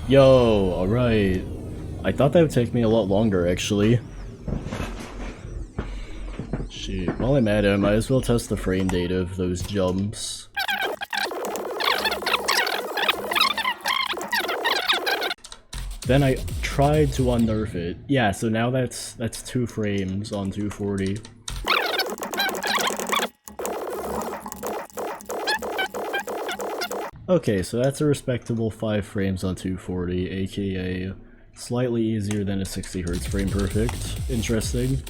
Yo, alright. I thought that would take me a lot longer, actually. Shit, while I'm at it, I might as well test the frame data of those jumps. Then I tried to unnerf it. Yeah, so now that's 2 frames on 240. Okay, so that's a respectable 5 frames on 240, aka slightly easier than a 60Hz frame perfect. Interesting.